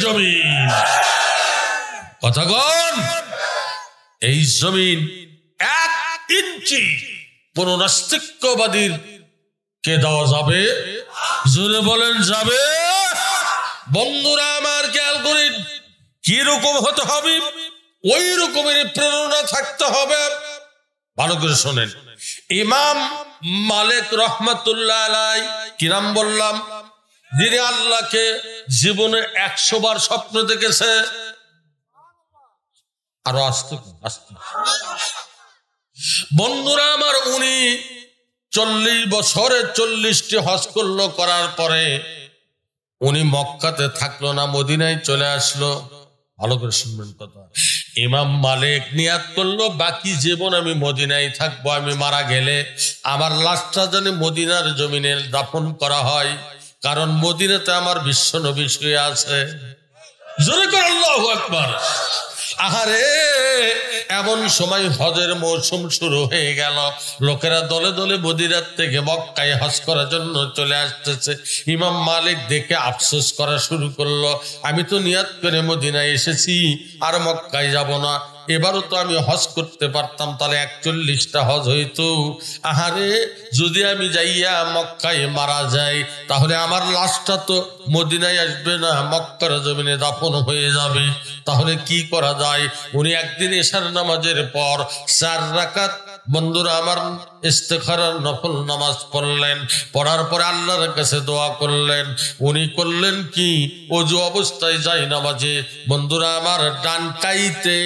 জমিন। কথা বল, এই জমিন 1 ইঞ্চি কোন নাস্তিক্যবাদীর কে দেওয়া যাবে? জোরে বলেন যাবে? বন্ধুরা আমার খেয়াল করেন, কি রকম হতে হবে? ওই রকমের প্রেরণা থাকতে হবে। ভালো করে শোনেন, ইমাম মালিক রহমাতুল্লাহ আলাইহি, কি নাম বললাম? যিনি আল্লাহকে জীবনে 100 বার স্বপ্ন দেখেছে। আরো আসতে বন্ধুরা আমার, উনি 40 বছরে 40টি হজ করলো। করার পরে উনি মক্কাতে থাকলো না, মদিনায় চলে আসলো। ভালো করে শুনবেন কথা। ইমাম মালিক নিয়াত করলো, বাকি জীবন আমি মদিনায় থাকবো। আমি মারা গেলে আমার লাশটা যেন মদিনার জমিনে দাফন করা হয়, কারণ মদিনাতে আমার বিশ্ব নবী শুয়ে আছে। জোরে করে আল্লাহু আকবার। আহারে, এমন সময় হজের মৌসুম শুরু হয়ে গেল। লোকেরা দলে দলে মদিনার থেকে মক্কায় হজ করার জন্য চলে আসতেছে। ইমাম মালিক দেখে আফসোস করা শুরু করলো, আমি তো নিয়াত করে মদিনায় এসেছি, আর মক্কায় যাব না। এবারও তো আমি হজ করতে পারতাম, তাহলে 41টা হজ হইতো। আহারে, যদি আমি যাইয়া মক্কায় মারা যাই, তাহলে আমার লাশটা তো মদিনায় আসবে না, মক্কার জমিনে দাফন হয়ে যাবে। তাহলে কি করা যায়? উনি একদিন এশার নামাজের পর 4 রাকাত বন্ধুরা আমার ইস্তেখারার নফল নামাজ পড়লেন। পড়ার পরে আল্লাহর কাছে দোয়া করলেন। উনি করলেন কি? ওযু অবস্থায় যাই নামাজে বন্ধুরা আমার ডান কাইতে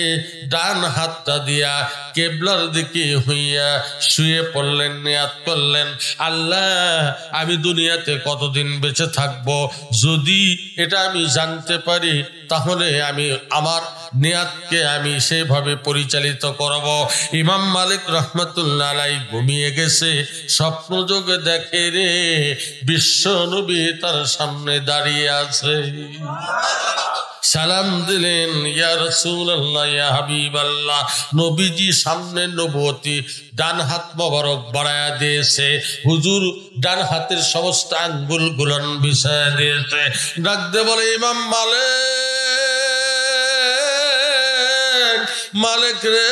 ডান হাতটা দিয়া কেবলার দিকে হইয়া শুয়ে পড়লেন। নিয়াত করলেন, আল্লাহ আমি দুনিয়াতে কতদিন বেঁচে থাকবো, যদি এটা আমি জানতে পারি, তাহলে আমি আমার নিয়াতকে আমি সেভাবে পরিচালিত করব। ইমাম মালিক রহমাতুল্লাহ আলাইহি ঘুমিয়ে গেছে। স্বপ্ন যোগে দেখে রে, বিশ্ব নবী তার সামনে দাঁড়িয়ে আছে। সালাম দিলেন, ইয়া রাসূলুল্লাহ, ইয়া হাবিবাল্লাহ। নবীজি সামনে নবুয়তি ডান হাত মোবারক বাড়ায়া দিয়েছে। হুজুর ডান হাতের সমস্ত আঙ্গুল গুলান বিছায়া দিয়েছে। ডাকতে বলে, ইমাম মালিক রে,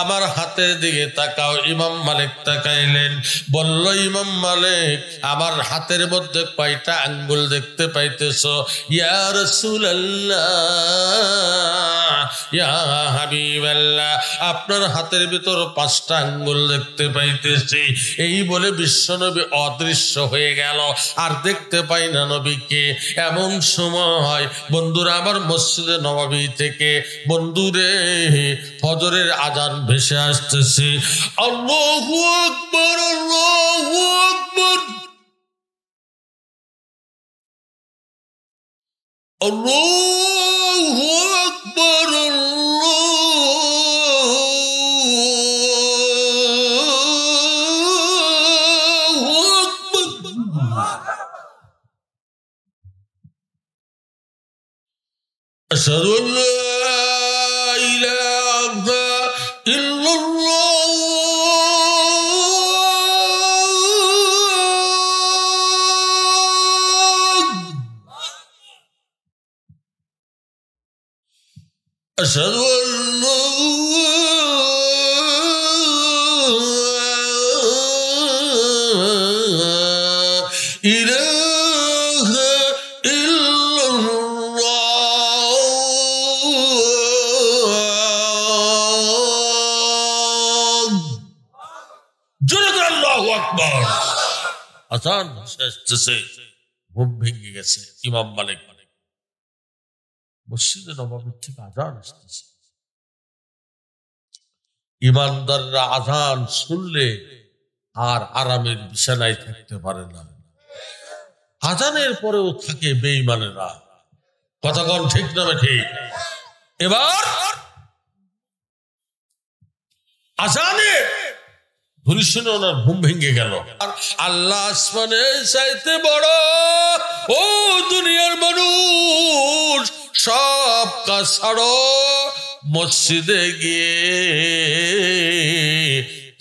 আমার হাতের দিকে তাকাও। ইমাম মালিক তাকাইলেন। বলল, ইমাম মালিক, আমার হাতের মধ্যে কয়টা আঙ্গুল দেখতে পাইতেছো? ইয়া রাসূলুল্লাহ, ইয়া হাবিবাল্লাহ, আপনার হাতের ভিতর 5টা আঙ্গুল দেখতে পাইতেছি। এই বলে বিশ্বনবী অদৃশ্য হয়ে গেল, আর দেখতে পাই না নবীকে। এমন সময় বন্ধুরা আমার মসজিদে নববী থেকে বন্ধুরে ফজরের আজান ভেসে আসতেছে। আল্লাহু আকবার, আল্লাহু আকবার, আল্লাহু আকবার, আল্লাহু আকবার। আশহাদু আল্লা ইলাহা ইল্লাল্লাহ, আশহাদু আল্লা ইলাহা ইল্লাল্লাহ। জোরে করে আল্লাহু আকবার। আজান আসতেছে, ঘুম ভেঙে গেছে ইমাম মালিক। মসজিদে নববীর থেকে আজান আসতেছে। ইমানদাররা আজান শুনলে আর আরামের বিছানায় থাকতে পারে না। আজানের পরেও থাকে বেঈমানেরা। কথা কোন ঠিক না ঠিক? এবার আজানে ধুলি শুনে ওনার ঘুম ভেঙে গেল। আল্লাহ আসমানে চাইতে বড়, ও দুনিয়ার মানুষ সব কাজ ছাড়ো, মসজিদে গিয়ে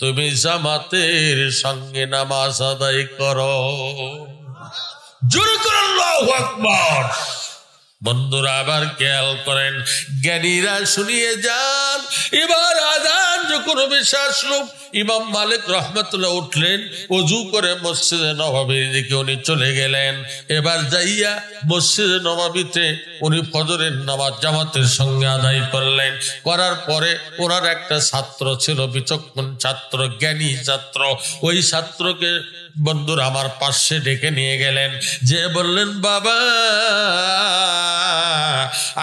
তুমি জামাতের সঙ্গে নামাজ আদায় করো। জোরে করে আল্লাহু আকবার। বন্ধুরা আবার খেয়াল করেন, জ্ঞানীরা শুনিয়ে যান। এবার আযান যখন বেশি আসলো, ইমাম মালিক রহমাতুল্লাহ উঠলেন, ওযু করে মসজিদে নববীর দিকে উনি চলে গেলেন। এবার যাইয়া মসজিদে নববীতে উনি ফজরের নামাজ জামাতের সঙ্গে আদায় করলেন। করার পরে ওনার একটা ছাত্র ছিল, বিচক্ষণ ছাত্র, জ্ঞানী ছাত্র। ওই ছাত্রকে বন্ধুরা আমার পাশে ডেকে নিয়ে গেলেন, যে বললেন, বাবা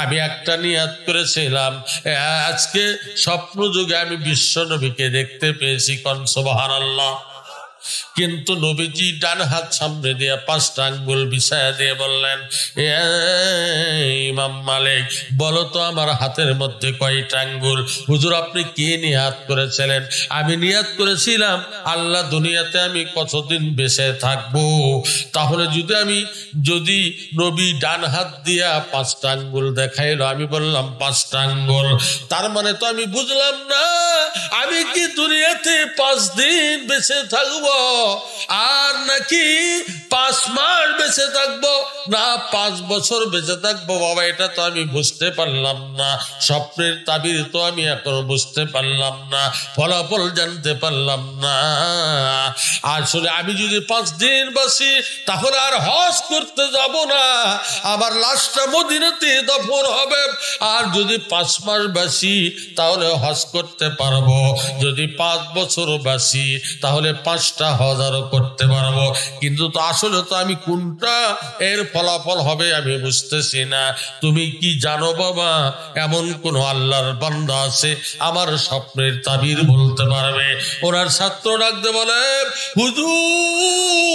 আমি একটা নিয়াত করেছিলাম, আজকে স্বপ্ন যুগে আমি বিশ্ব নবীকে দেখতে পেয়েছি, কোন সুবহানাল্লাহ। কিন্তু নবীজি ডান হাত সামনে দিয়ে 5টা আঙ্গুল বিছায়া দিয়ে বললেন, ইমাম মালিক বলো তো আমার হাতের মধ্যে কয়টা আঙ্গুল? হুজুর আপনি কি নিয়াত করেছিলেন? আমি নিয়াত করেছিলাম আল্লাহ দুনিয়াতে আমি কতদিন বেঁচে থাকবো, তাহলে যদি নবী ডান হাত দিয়া 5টা আঙ্গুল দেখাইলো, আমি বললাম 5টা আঙ্গুল, তার মানে তো আমি বুঝলাম না আমি কি দুনিয়াতে 5 দিন বেঁচে থাকবো আর নাকি 5 মাস বেঁচে থাকবো, না 5 বছর বেঁচে থাকবো। বাবা এটা তো আমি বুঝতে পারলাম না, স্বপ্নের তাবির তো আমি এখনো বুঝতে পারলাম না, ফলাফল জানতে পারলাম না। আসলে আমি যদি 5 দিন বাঁচি তাহলে আর হজ করতে যাব না, আমার লাশটা মদিনাতে দফন হবে। আর যদি 5 মাস বাঁচি তাহলে হজ করতে পারবো, যদি 5 বছর বাঁচি তাহলে 5টা হজ আরো করতে পারবো। কিন্তু তো আসলে তো আমি কোনটা এর ফলাফল হবে আমি বুঝতেছি না। তুমি কি জানো বাবা, এমন কোন আল্লাহর বান্দা আছে আমার স্বপ্নের তাবির বলতে পারবে? ওনার ছাত্র ডাকতে বলে, হুজুর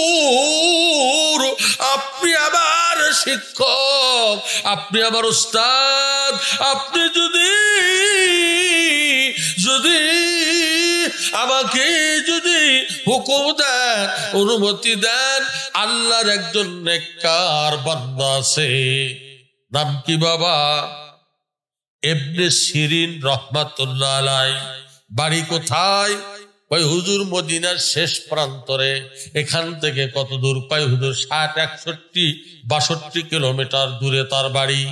আপনি আবার শিক্ষক, আপনি আবার উস্তাদ, আপনি যদি আমাকে হুকুম দেন, অনুমতি দেন, আল্লাহর একজন নেককার বান্দা আছে, নাম কি বাবা? ইবনে সিরিন রাহমাতুল্লাহ আলাইহি। বাড়ি কোথায়? ওই হুজুর মদিনার শেষ প্রান্তরে। এখান থেকে কত দূর? কয় হুজুর 60, 61, 62 কিলোমিটার দূরে তার বাড়ি।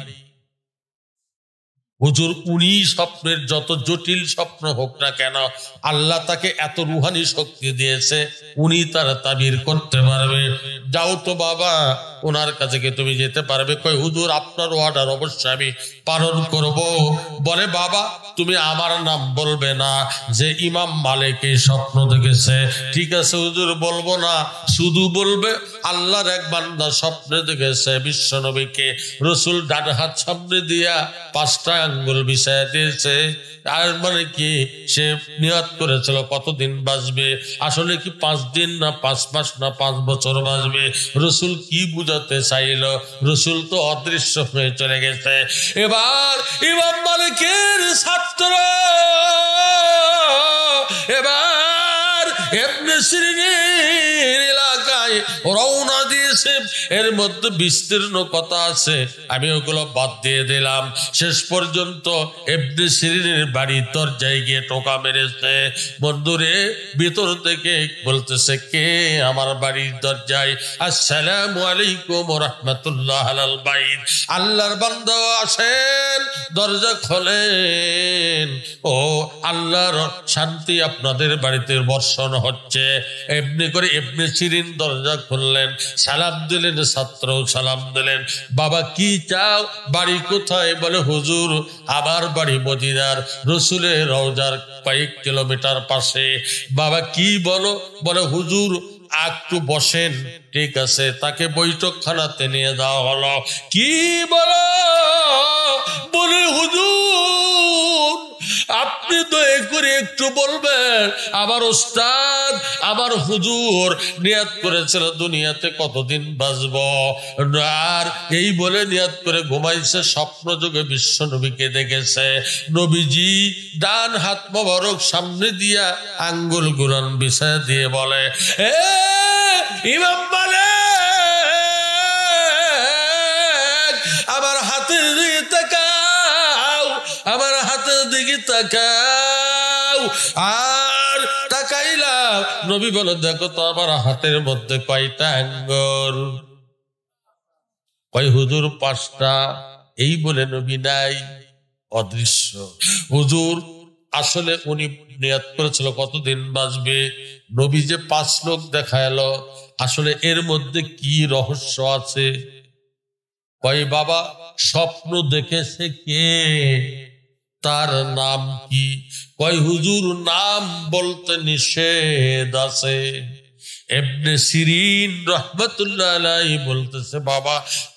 হুজুর উনি স্বপ্নের যত জটিল স্বপ্ন হোক না কেন, আল্লাহ তাকে এত রুহানি শক্তি দিয়েছে, উনি তার তাবির করতে পারবে। যাও তো বাবা ওনার কাছে কি তুমি যেতে পারবে? কয় হুজুর আপনার অর্ডার অবশ্যই আমি পালন করব। বলে বাবা তুমি আমার নাম বলবে না যে ইমাম মালিক এই স্বপ্ন দেখেছে। ঠিক আছে হুজুর বলবো না, শুধু বলবে আল্লাহর এক বান্দা স্বপ্নে দেখেছে বিশ্ব নবীকে, রসুল ডান হাত সামনে দিয়া 5টা আঙ্গুল বিছায়া দিয়েছে। আর মানে কি সে নিয়ত করেছিল কতদিন বাঁচবে, আসলে কি 5 দিন না 5 মাস না 5 বছর বাঁচবে? রসুল কি বুঝাতে চাইল? রসুল তো অদৃশ্য হয়ে চলে গেছে। এবার ইমাম মালিকের ছাত্র এবার ইবনে সিরিনের এলাকায় রওনা দিয়েছে। এর মধ্যে বিস্তীর্ণ কথা আছে, আমি ওগুলো বাদ দিয়ে দিলাম। শেষ পর্যন্ত ইবনে সিরিনের বাড়ির দরজায় গিয়ে টোকা মেরেছে। বন্ধুরে ভিতর থেকে বলতেছে, কে আমার বাড়ির দরজায়? আসসালামু আলাইকুম ওয়া রাহমাতুল্লাহ আলাল বাইত। আল্লাহর বান্দা আসেন, দরজা খোলেন, ও আল্লাহর শান্তি আপনাদের বাড়িতে বর্ষণ হচ্ছে। এমনি করে ইবনে সিরিন দরজা খুললেন, সালাম দিলেন, ছাত্র সালাম দিলেন। বাবা কি চাও? বাড়ি কোথায়? বলে হুজুর আমার বাড়ি মদিনার রসুলের রওজার কয়েক কিলোমিটার পাশে। বাবা কি বলো? বলে হুজুর একটু বসেন। ঠিক আছে, তাকে বৈঠকখানাতে নিয়ে যাওয়া হলো। কি বলো? বলে হুজুর আপনি দয়া করে একটু বলবেন, আমার ওস্তাদ আমার হুজুর নিয়াত করেছিল দুনিয়াতে কতদিন বাঁচব, আর এই বলে নিয়াত করে ঘুমাইছে, স্বপ্ন যুগে বিশ্ব নবীকে দেখেছে। নবীজি ডান হাত মোবারক সামনে দিয়া আঙ্গুল গুলান বিছায় দিয়ে বলে, এ ইমাম মালিক আমার হাতের দিকে তাকাও, আমার হাতের দিকে তাকাও। আর তাকাইলাম, নবী বলে দেখো তো আমার হাতের মধ্যে কয়টা আঙ্গুল? কয় হুজুর 5টা। এই বলে নবী নাই, অদৃশ্য। হুজুর আসলে উনি নিয়ত করেছিল কতদিন বাঁচবে, নবী যে 5 লোক দেখা এলো, আসলে এর মধ্যে কি রহস্য আছে? কয় বাবা স্বপ্ন দেখেছে কে, তার নাম কি? কয় হুজুর নাম বলতে নিষেধ আছে। ইবনে সিরিন রাহমাতুল্লাহ আলাইহি বলতেছে বাবা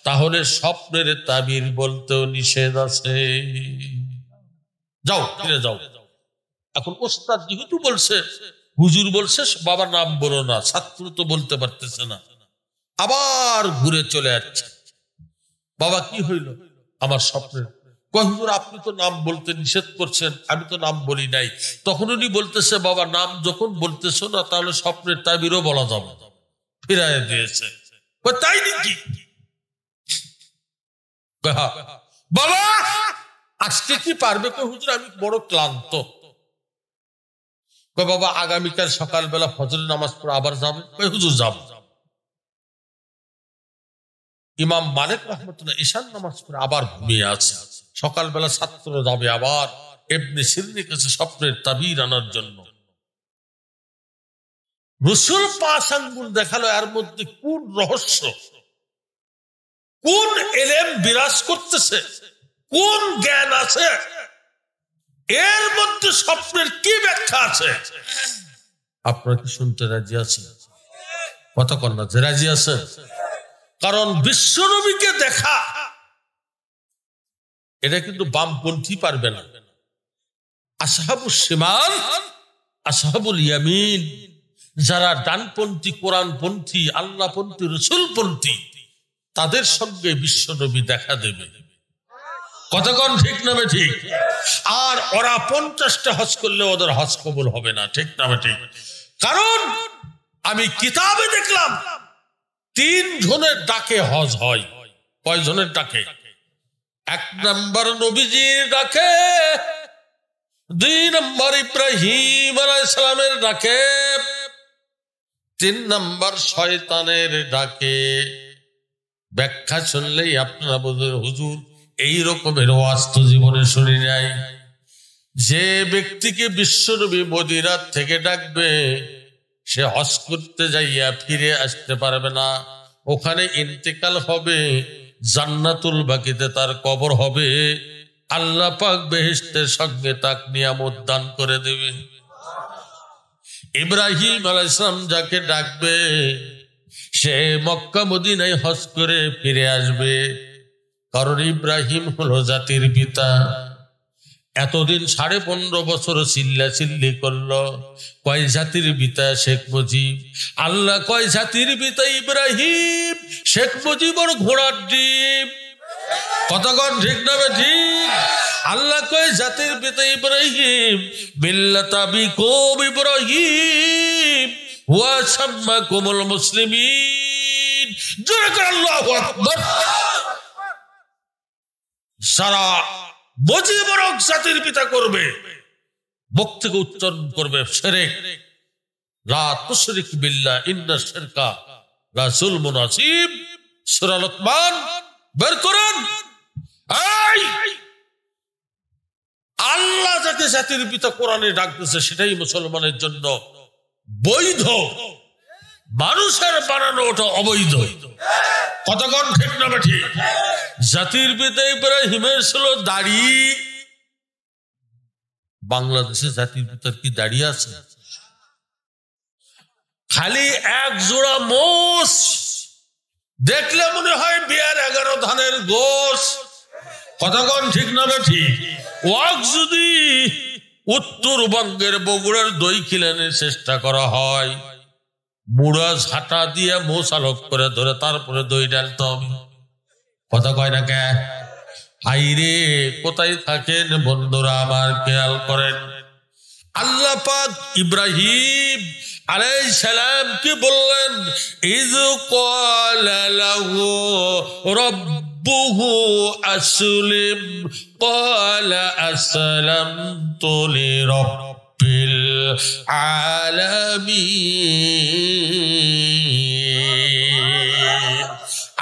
তাহলে স্বপ্নের তাবির বলতেও নিষেধ আছে। যাও ফিরে যাও। এখন ওস্তাদ যেহেতু বলছে, হুজুর বলছে বাবার নাম বলো না, ছাত্র তো বলতে পারতেছে না, আবার ঘুরে চলে যাচ্ছে। বাবা কি হইল? আমার স্বপ্নের। কয় হুজুর আপনি তো নাম বলতে নিষেধ করছেন, আমি তো নাম বলি নাই। তখন উনি বলতেছে বাবা নাম যখন বলতেছো না তাহলে স্বপ্নের তাবিরও বলা যাবে। ফিরাই দিয়েছে। তাই নাকি? বাবা আজকে কি পারবে? কয় হুজুর আমি বড় ক্লান্ত। কয় বাবা আগামীকাল সকালবেলা ফজরের নামাজ পড়ে আবার যাবে? কয় হুজুর যাব। ইমাম মালিক রাহমাতুল্লাহ ঈশার নামাজ পড়ে আবার ঘুমিয়ে আছে, সকালবেলা ছাত্র যাবে আবার ইবনে সিরিনের কাছে স্বপ্নের তাবির আনার জন্য। রাসূল 5 আঙ্গুল দেখালো, এর মধ্যে কোন রহস্য, কোন ইলম বিরাজ করতেছে, কোন জ্ঞান আছে, এর মধ্যে স্বপ্নের কি ব্যাখ্যা আছে? আপনারা কি শুনতে রাজি আছেন? কথা কন না যে রাজি আছেন? কারণ বিশ্বনবীকে দেখা এটা কিন্তু বামপন্থী পারবে না। আসহাবুস শিমাল, আসহাবুল ইয়ামিন, যারা ডানপন্থী, কোরআনপন্থী, আল্লাহপন্থী, রাসূলপন্থী, তাদের সঙ্গে বিশ্বনবী দেখা দেবে। কতক্ষণ ঠিক না ঠিক? আর ওরা 50টা হজ করলে ওদের হজ কবুল হবে না, ঠিক না ঠিক? কারণ আমি কিতাবে দেখলাম 3 জনের ডাকে হজ হয়। কয় জনের ডাকে? 1 নম্বর নবীজির ডাকে, 2 নম্বর ইব্রাহিম আলাইহিস সালামের ডাকে, 3 নম্বর শয়তানের ডাকে। ব্যাখ্যা শুনলেই আপনারা বুঝবেন হুজুর এই রকমের ওয়াজ তো জীবনে শুনি নাই। যে ব্যক্তিকে বিশ্বনবী মদিনার থেকে ডাকবে সে হজ করতে যাইয়া ফিরে আসতে পারবে না, ওখানে ইন্তেকাল হবে, জান্নাতুল বাকিতে তার কবর হবে, আল্লাহ পাক বেহেশতের সঙ্গে তাকে নিয়ামত দান করে দেবে। ইব্রাহিম আলাইহিস সালাম যাকে ডাকবে সে মক্কা মদিনায় হজ করে ফিরে আসবে, কারণ ইব্রাহিম হলো জাতির পিতা। এতদিন 15.5 বছর চিল্লাচিল্লি করলো, কয় জাতির পিতা শেখ মুজিব। আল্লাহ কয় জাতির পিতা ইব্রাহিম, শেখ মুজিবর ঘোড়ার ডিম। কতক্ষণ ঠিক না ঠিক? আল্লাহ কয় জাতির পিতা ইব্রাহিম, মিল্লাত আবিকুম ইব্রাহিম ওয়া সাম্মাকুমুল মুসলিমিন। জোরে করে আল্লাহু আকবার। সারা মুজিবরক জাতির পিতা করবে, মুখ থেকে উচ্চারণ করবে শিরক, লা তুশরিক বিল্লাহ ইন্না শিরকা লা যুলমুন আযীম। সূরা লুকমান বের করুন। আল্লাহ যাকে জাতির পিতা কোরআনে ডাকতেছে সেটাই মুসলমানের জন্য বৈধ, মানুষের বানানো ওটা অবৈধ। কতক্ষণ ঠিক না ঠিক? জাতির পিতা ইব্রাহিমের ছিল দাড়ি। বাংলাদেশে জাতির পিতার কি দাড়ি আছে? খালি 1 জোড়া মোষ, দেখলে মনে হয় বিয়ার 11 ধানের গোশ। কতক্ষণ ঠিক না ঠিক? ওয়াক যদি উত্তরবঙ্গের বগুড়ার দই খিলানের চেষ্টা করা হয়, মুড়া ঝাঁটা দিয়ে মোষ আলোক করে ধরে তারপরে দই ডালতে হবে। কথা কয় না কে? হাইরে কোথায় থাকেন বন্ধুরা আমার, খেয়াল করেন। আল্লাহ পাক ইব্রাহিম আলাইহিস সালাম কি বললেন? ইয ক্বালা লাহু রাব্বুহু আসলিম ক্বালা আসলামতু লিরাব্বিল আলামিন।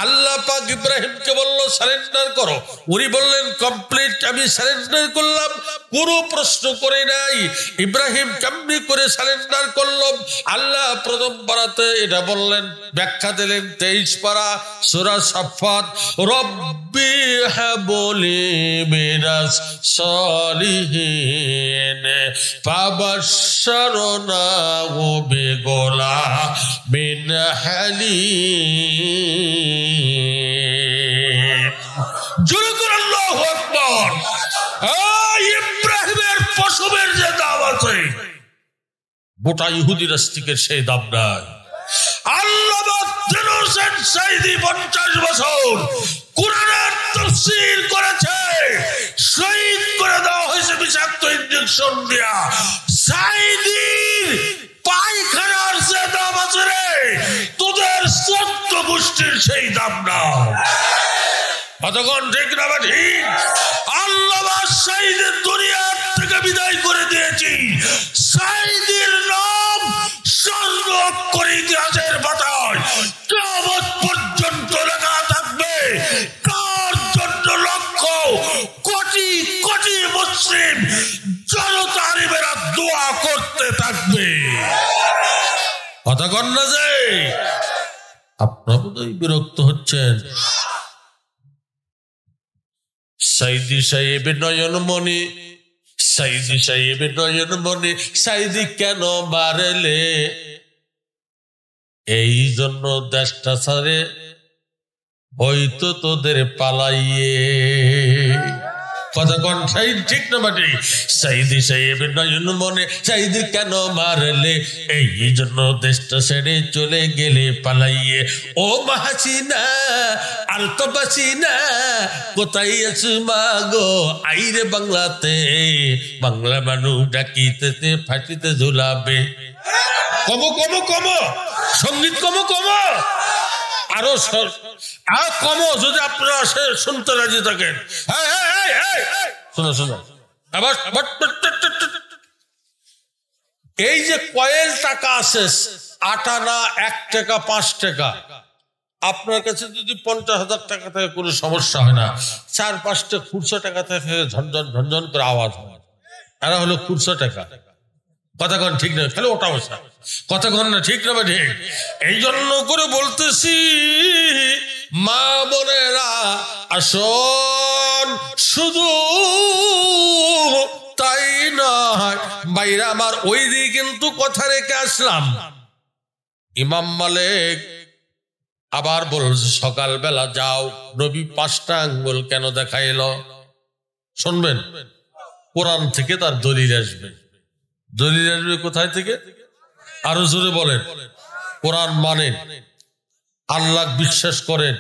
আল্লাহ পাক ইব্রাহিমকে বলল সারেন্ডার করো, উনি বললেন কমপ্লিট, আমি সারেন্ডার করলাম, কোনো প্রশ্ন করে নাই। ইব্রাহিম কেমনি করে সারেন্ডার করল? আল্লাহ প্রথম পারাতে এটা বললেন, ব্যাখ্যা দিলেন 23 পারা সূরা সাফফাত, রব্বি হাবলি মিনাস সলিহিন ফাবাশশারনাহু বিগুলামিন হালিম। জোরে করে আল্লাহু আকবার। ইব্রাহিমের প্রসবের যে দাম আছে, গোটা ইহুদি রাষ্ট্রিকের সেই দাম নাই। আল্লামা দিলুর হোসেন সাঈদী 50 বছর কোরআনের তাফসীর করেছে, শহীদ করে দেওয়া হয়েছে বিষাক্ত ইনজেকশন দিয়া। সাঈদীর পায়খানার যে দাম আছে রে, তোদের 14 গোষ্ঠীর সেই দাম না। কতক্ষণ ঠিক না ঠিক? আল্লামা সাঈদীর দুনিয়ার থেকে বিদায় করে দিয়েছি। সাঈদীর নাম স্বর্ণ অক্ষরে ইতিহাসের পাতায় কিয়ামত পর্যন্ত লেখা থাকবে। কার জন্য লক্ষ কোটি কোটি মুসলিম জনতা আলিমেরা দোয়া করতে থাকবে। কতক্ষণ না যে আপনারা বোধহয় বিরক্ত হচ্ছেন। সাঈদী সাহেবের নয়নমণি, সাঈদী সাহেবের নয়নমণি, সাঈদী কেন মারলে? এই জন্য দেশটা ছাড়ে হয়তো তোদের পালাইয়ে। কথা কোন ঠিক না বাটি? সাঈদী সাহেবের নয়নমণি, সাঈদী কেন মারলে? এই জন্য দেশটা ছেড়ে চলে গেলে পালাইয়ে। ও মাহাসিনা আলতবাসিনা, কোথায় আছো মাগো? আইরে বাংলাতে, বাংলা মানুষ ডাকিতেতে ফাটিতে ঝুলাবে। কমো কমো কমো, সঙ্গীত কমো কমো, আরো কমো যদি আপনারা শুনতে রাজি থাকেন। শোনো শোনো, আবার এই যে কয়েল টাকা আছে, 8 আনা, 1 টাকা, 5 টাকা, আপনার কাছে যদি 50,000 টাকা থেকে কোনো সমস্যা হয় না, 4-5টা খুচরো টাকা থেকে ঝনঝন ঝনঝন করে আওয়াজ হয়, এরা হলো খুচরো টাকা। কথাক্ষণ ঠিক না, খালি ওটা বসা কথাক্ষণ না ঠিক না ঠিক? এই জন্য করে বলতেছি মা বোনেরা আসন, শুধু তাই নয় বাইরে আমার ওই দিকে কিন্তু কথা রেখে আসলাম। ইমাম মালিক আবার বলছে সকালবেলা যাও, নবী 5টা আঙ্গুল কেন দেখাইল? শুনবেন, কোরআন থেকে তার দলিল আসবে। দলিল আসবে কোথায় থেকে? আরো জোরে বলেন। কোরআন মানেন, আল্লাহ বিশ্বাস করেন,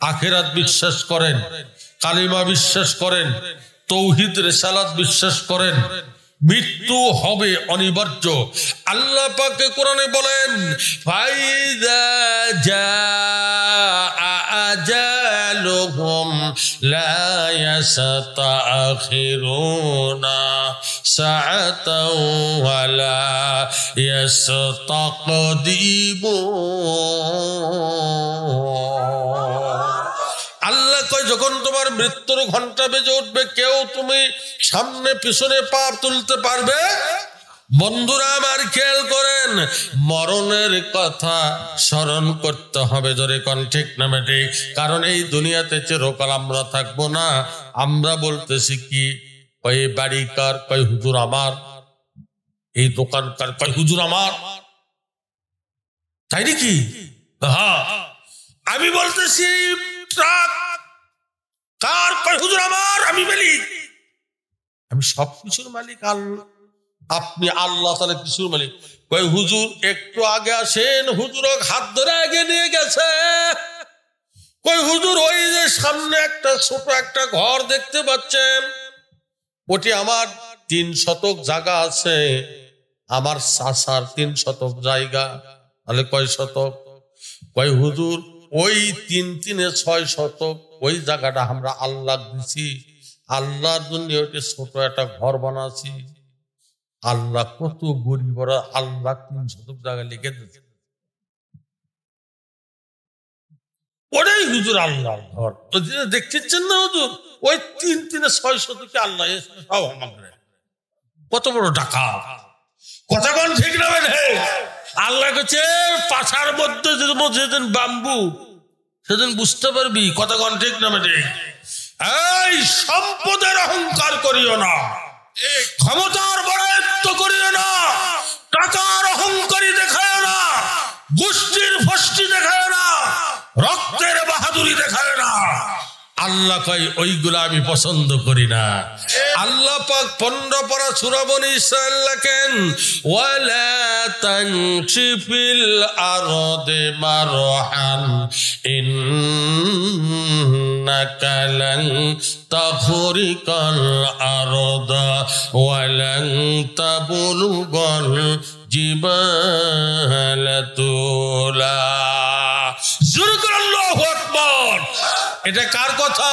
আখিরাত বিশ্বাস করেন, কালিমা বিশ্বাস করেন, তৌহিদ রিসালাত বিশ্বাস করেন, মৃত্যু হবে অনিবার্য। আল্লাহ পাক কোরআনে বলেন ফাইযা জাআ আজালুহুম লা ইস্তাখিরুনা সাআতাও ওয়া লা ইস্তাকদিমুন। আল্লাহ কয় যখন তোমার মৃত্যুর ঘন্টা বেজে উঠবে, কেউ তুমি সামনে পিছনে পা তুলতে পারবে? বন্ধুরা আমার খেয়াল করেন, মরণের কথা স্মরণ করতে হবে। জোরে কোন ঠিক না ঠিক? কারণ এই দুনিয়াতে চিরকাল আমরা থাকবো না। আমরা বলতেছি কি, কয় বাড়ি কার? কয় হুজুর আমার। এই দোকান কার? কয় হুজুর আমার। তাই নাকি? হ্যাঁ, আমি বলতেছি ট্রাক কার? কয় হুজুর আমার। আমি মালিক, আমি সব কিছুর মালিক আল্লাহ। আপনি আল্লাহ তাআলা কিছুর মালিক। কয় হুজুর একটু আগে আসেন, হুজুর হাত ধরে আগে নিয়ে গেছে। কয় হুজুর ওই যে সামনে একটা ছোট একটা ঘর দেখতে পাচ্ছেন, ওটি আমার 3 শতক জায়গা আছে, আমার চাচার 3 শতক জায়গা। তাহলে কয় শতক? কয় হুজুর ওই 3-3 6 শতক, ওই জায়গাটা আমরা আল্লাহ দিছি, আল্লাহর জন্য ওইটা ছোট একটা ঘর বানাচ্ছি। আল্লাহ কত গরিব, আল্লাহ 3 শতক জায়গা লিখে দিচ্ছে। ওটাই হুজুর আল্লাহর ঘর। ওই দিনে দেখতেছেন না হুজুর, ওই 3-600 থেকে আল্লাহ সব আমাকে কত বড় টাকা, কথা কোন ঠিক না বেঠে? আল্লাহ কাছে পাছার মধ্যে যেদিন বাম্বু সেদিন বুঝতে পারবি কথা কোন ঠিক না বেঠে। এই সম্পদের অহংকার করিও না, ক্ষমতার বড়ায়ত্ব করিও না, টাকার অহংকারী দেখায় না, গোষ্ঠীর ফষ্টি দেখায় না, রক্তের বাহাদুরি দেখায় না। আল্লাহ কয় ওইগুলো আমি পছন্দ করি না। আল্লাহ পাক 15 পারা সূরা বনী ইসরাঈল লেখেন, ওয়ালা তানশিফিল আরদে মারহান ইন্নাকা লান তাখরিকাল আরদা ওয়ালান তাবলুগাল জিবালা তুলা। আল্লাহু আকবার। এটা কার কথা?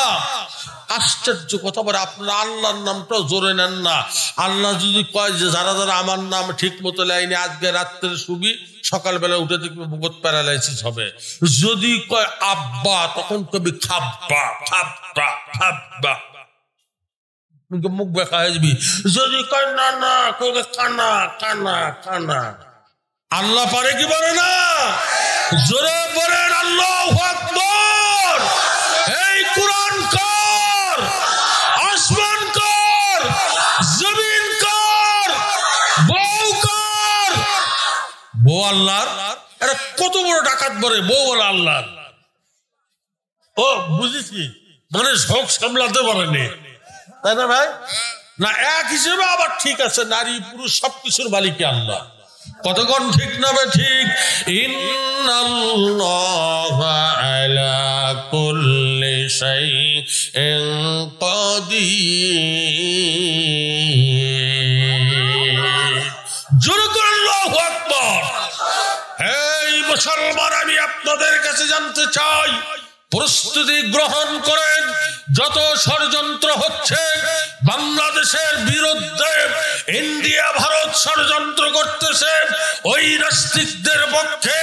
আশ্চর্য কথা বলে আপনারা আল্লাহর নামটা জোরে নেন না। আল্লাহ যদি কয় যে যারা যারা আমার নাম ঠিক মতো লাইনি আজকে রাত্রে শুবি, সকালবেলা উঠে দেখবে বহুত প্যারালাইসিস হবে। যদি কয় আব্বা, তখন কবি খাব্বা খাব্বা খাব্বা, মুখ দেখা আসবি। যদি কয় না না, কবে কানা কানা কানা। আল্লাহ পারে কি পারে না? জোরে বলেন আল্লাহু আকবার। এই কুরআন কর, আসমান কর, জমিন কর, বউ কর। বউ আল্লাহর। এটা কত বড় ডাকাত বলে বউ বলে আল্লাহর। ও বুঝেছি, মানে শখ সামলাতে পারেনি, তাই না ভাই? না এক হিসেবে আবার ঠিক আছে, নারী পুরুষ সবকিছুর মালিক আল্লাহ। কতক্ষণ ঠিক না বে ঠিক? ইন্নাল্লাহা আলা কুল্লি শাইইন কাদির। জোরে করে আল্লাহু আকবার। এই মুসলমান, আমি আপনাদের কাছে জানতে চাই, প্রস্তুতি গ্রহণ করেন। যত ষড়যন্ত্র হচ্ছে বাংলাদেশের বিরুদ্ধে, ইন্ডিয়া ভারত ষড়যন্ত্র করতেছে, ওই নাস্তিকদের পক্ষে,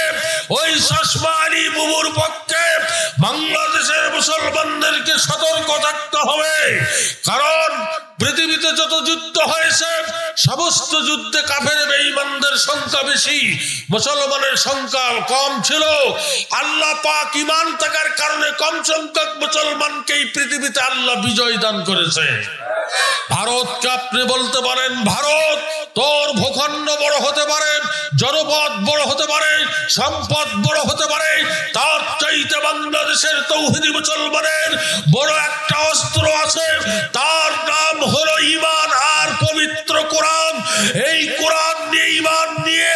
ওই চশমা আলী বুবুর পক্ষে বাংলাদেশের মুসলমানদেরকে সতর্ক থাকতে হবে। কারণ পৃথিবীতে যত যুদ্ধ হয়েছে সমস্ত যুদ্ধে কাফের বেঈমানদের সংখ্যা বেশি, মুসলমানের সংখ্যা কম ছিল। আল্লাহ পাক ঈমান থাকার কারণে কম সংখ্যক মুসলমানকেই পৃথিবীতে আল্লাহ বিজয় দান করেছে। ভারতকে আপনি বলতে পারেন, ভারত তোর ভূখণ্ড বড় হতে পারে, জনপদ বড় হতে পারে, সম্পদ বড় হতে পারে, তার চাইতে বাংলাদেশের তৌহিদি মুসলমানের বড় একটা অস্ত্র আছে, তার নাম হলো ঈমান আর পবিত্র কোরআন। এই কোরআন নিয়ে, ঈমান নিয়ে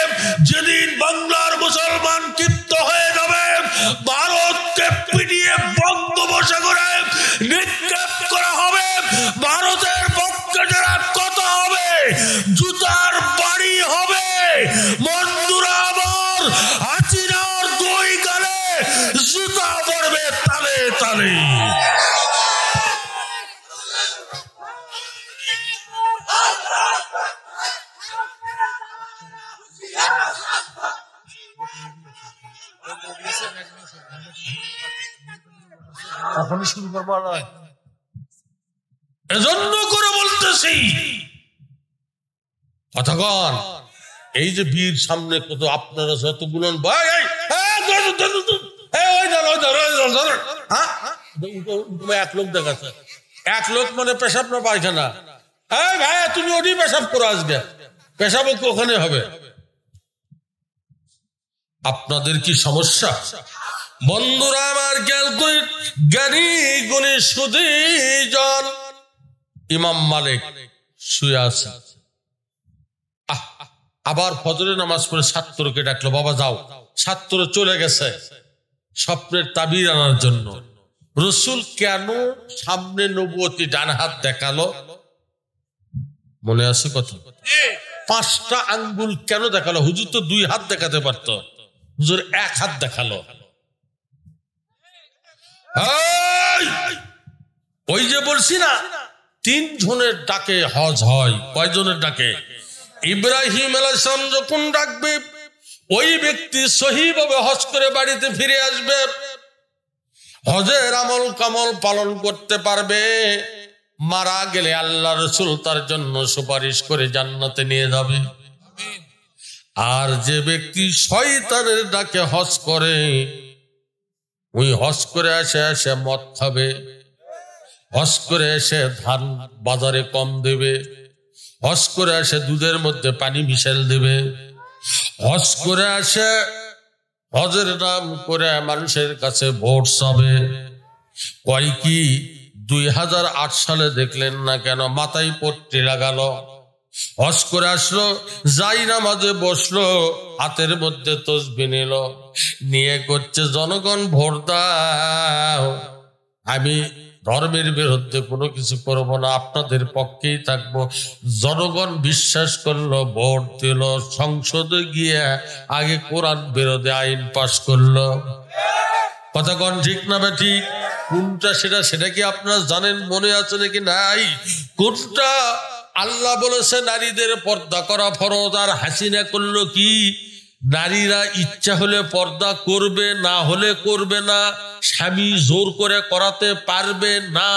যেদিন বাংলার মুসলমান ক্ষিপ্ত হয়ে যাবে, ভারতকে পিটিয়ে বঙ্গোপসাগরে নিক্ষেপ করা হবে। ভারতের পক্ষে যারা কথা হবে, জুতার বাড়ি হবে। বন্ধুরা আমার, হাসিনার দুই গালে জুতা পড়বে তালে তালে। এজন্য করে বলতেছি কথাগণ, এই যে বীর সামনে কত আপনারা যতগুলো ভাই, এক লোক দেখাচ্ছে, এক লোক মানে পেশাব না পায়খানা। এই ভাই তুমি ওটি পেশাব করো, আজকে পেশাব ওখানে হবে। আপনাদের কি সমস্যা? বন্ধুরা আমার, জ্ঞানী গুণী সুধীজন ইমাম মালিক শুয়ে আছে। আবার ফজরের নামাজ পড়ে ছাত্রকে ডাকলো, বাবা যাও। ছাত্র চলে গেছে স্বপ্নের তাবির আনার জন্য। রসুল কেন সামনে নবুয়তি ডান হাত দেখালো? মনে আছে কথা? 5টা আঙ্গুল কেন দেখালো? হুজুর তো 2 হাত দেখাতে পারতো, হুজুর 1 হাত দেখালো। ওই যে বলছি না, 3 জনের ডাকে হজ হয়। কয়জনের ডাকে? ইব্রাহিম আলাইহিস সালাম যখন ডাকবে, ওই ব্যক্তি সহিভাবে হজ করে বাড়িতে ফিরে আসবে। হজের আমল কামল পালন করতে পারবে, মারা গেলে আল্লাহ রাসূল তার জন্য সুপারিশ করে জান্নাতে নিয়ে যাবে। আর যে ব্যক্তি শয়তানের ডাকে হজ করে, ওই হজ করে এসে মদ খাবে, হজ করে এসে ধান বাজারে কম দেবে, হজ করে এসে দুধের মধ্যে পানি মিশাল দেবে, হজ করে এসে হজের নাম করে মানুষের কাছে ভোট চাবে। কয় কি 2008 সালে দেখলেন না কেন মাথায় পট্টি লাগালো, হজ করে আসলো, যাই নামাজে বসলো, হাতের মধ্যে তসবিহ নিল, নিয়ে করছে জনগণ ভোট দাও, আমি ধর্মের বিরুদ্ধে কোনো কিছু করব না, আপনাদের পক্ষেই থাকবো। জনগণ বিশ্বাস করলো, ভোট দিল, সংসদে গিয়ে আগে কোরআন বিরোধী আইন পাশ করলো। কথাগণ ঠিক না ঠিক? কোনটা সেটা কি আপনারা জানেন? মনে আছে নাকি নাই? কোনটা? আল্লাহ বলেছে নারীদের পর্দা করা ফরজ, আর হাসিনা করলো কি? নারীরা ইচ্ছা হলে পর্দা করবে, না হলে করবে না, স্বামী জোর করে করাতে পারবে না,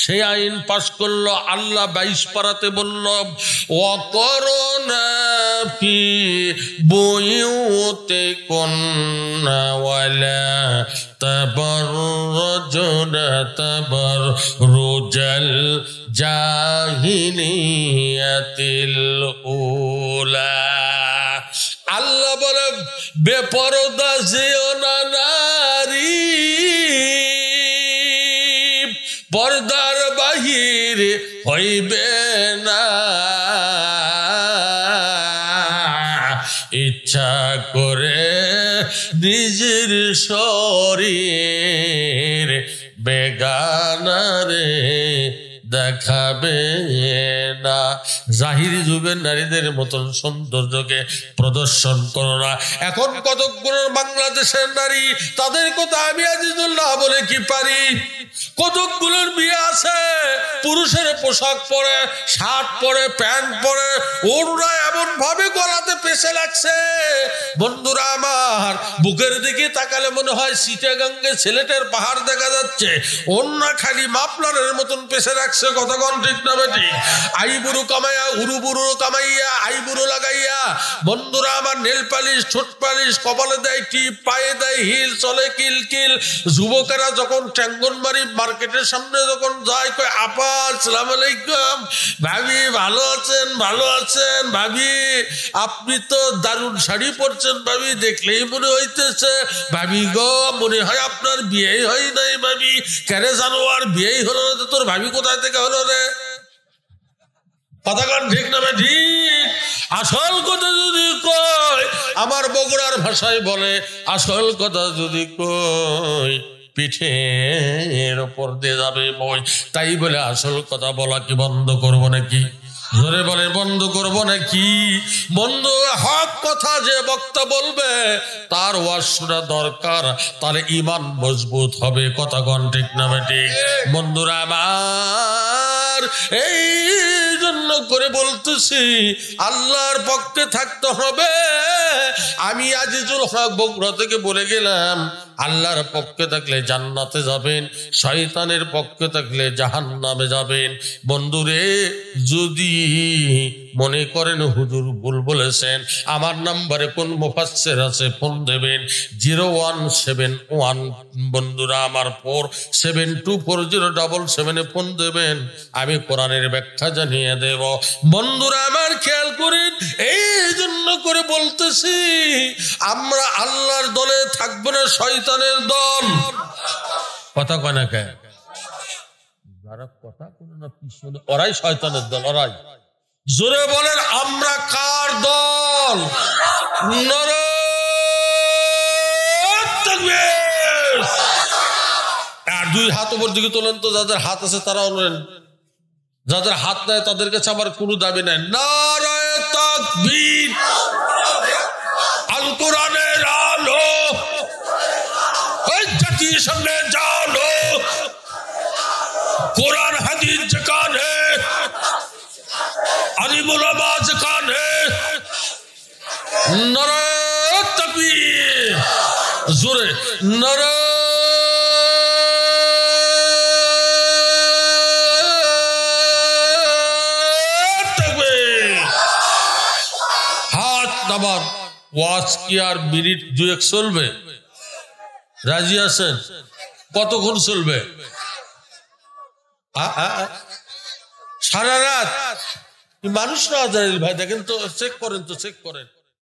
সে আইন পাশ করলো। আল্লাহ 22 পারাতে বলল, ওয়াকরনা ফি বুয়ুতিকুন্না ওয়ালা তাবাররুজনা তাবাররুজাল জাহিলিয়াতিল উলা। আল্লাহ বলে বেপরদা যেও না নারী, পর্দার বাহিরে হইবে না, ইচ্ছা করে নিজের শরীর বেগানারে দেখাবে না। জাহিরি যুগের নারীদের মতন সৌন্দর্যকে প্রদর্শন করো না। এখন কতকগুলো বাংলাদেশের নারী, তাদের কথা আমি আজিজুল্লাহ বলে কি পারি। কতকগুলোর বিয়ে আছে, পুরুষের পোশাক পরে, শার্ট পরে, প্যান্ট পরে, ওড়না এমন ভাবে গলাতে পেঁচে লাগছে, বন্ধুরা আমার, বুকের দিকে তাকালে মনে হয় চিটাগাঙ্গে সিলেটের পাহাড় দেখা যাচ্ছে। ওড়না খালি মাফলারের মতন পেঁচে রাখছে। কতক্ষণ ঠিক না বেটি? আইবুড়ো কামাইয়া, উরুবুরু কামাইয়া, আইবুড়ো লাগাইয়া, বন্ধুরা আমার, নেল পালিশ, ঠোঁট পালিশ, কপালে দেয় টিপ, পায়ে দেয় হিল, চলে কিলকিল। যুবকেরা যখন ট্যাঙ্গনবাড়ি মার্কেটের সামনে যখন যায়, কয় আপা আসসালামু আলাইকুম, ভাবি ভালো আছেন? ভালো আছেন ভাবি, আপনি তো দারুণ শাড়ি পরছেন ভাবি, দেখলেই মনে হইতেছে। ভাবি গো, মনে হয় আপনার বিয়েই হয় নাই ভাবি। কেরে জানো আর বিয়েই হলো না, তোর ভাবি কোথায় থেকে হলো রে? কথাগান ঠিক না ঠিক? আসল কথা যদি কই, আমার বগুড়ার ভাষায় বলে, আসল কথা যদি কই পিঠের ওপর দিয়ে যাবে বই। তাই বলে আসল কথা বলা কি বন্ধ করব নাকি? ধরে বলে বন্ধ করব নাকি? বন্ধু, হক কথা যে বক্তা বলবে তার ওয়াজ শোনা দরকার, তার ঈমান মজবুত হবে। কথাগণ ঠিক না ঠিক? বন্ধুরা আমার, এই জন্য করে বলতেছি, আল্লাহর পক্ষে থাকতে হবে। আমি আজিজুল হক বগুড়া থেকে বলে গেলাম, আল্লাহর পক্ষে থাকলে জান্নাতে যাবেন, শয়তানের পক্ষে থাকলে জাহান্নামে যাবেন। বন্ধুরে, যদি মনে করেন হুজুর ভুল বলেছেন, আমার নাম্বারে কোন মুফাসসির আছে ফোন দেবেন, 0171 বন্ধুরা আমার 47240777 ফোন দেবেন, আমি কোরআনের ব্যাখ্যা জানিয়ে দেব। বন্ধুরা আমার, খেয়াল করেন, এই জন্য করে বলতেছি, আমরা আল্লাহর দলে থাকবো না শয়তানের দল। কথা কয় না কে? যারা কথা কোনো না পিছনে, ওরাই শয়তানের দল, ওরাই। জোরে বলেন, আমরা কার দল? আর দুই হাত উপর দিকে তোলেন তো, যাদের হাত আছে তারা বলেন, যাদের হাত নাই তাদের কাছে আমার কোনো দাবি নাই। নারায়ে তাকবীর, আল কোরআনের আলো, ওই জাতির সামনে জানো, কোরআন হাদিস যেখানে, আলিম উলামা যেখানে, নারায়ে তাকবীর, জোরে নারায়ে আমার ওয়াজ কি আর মিনিট 2-1 চলবে? রাজি আছেন? কতক্ষণ চলবে? সারা রাত? মানুষ না ভাই, দেখেন তো, চেক করেন।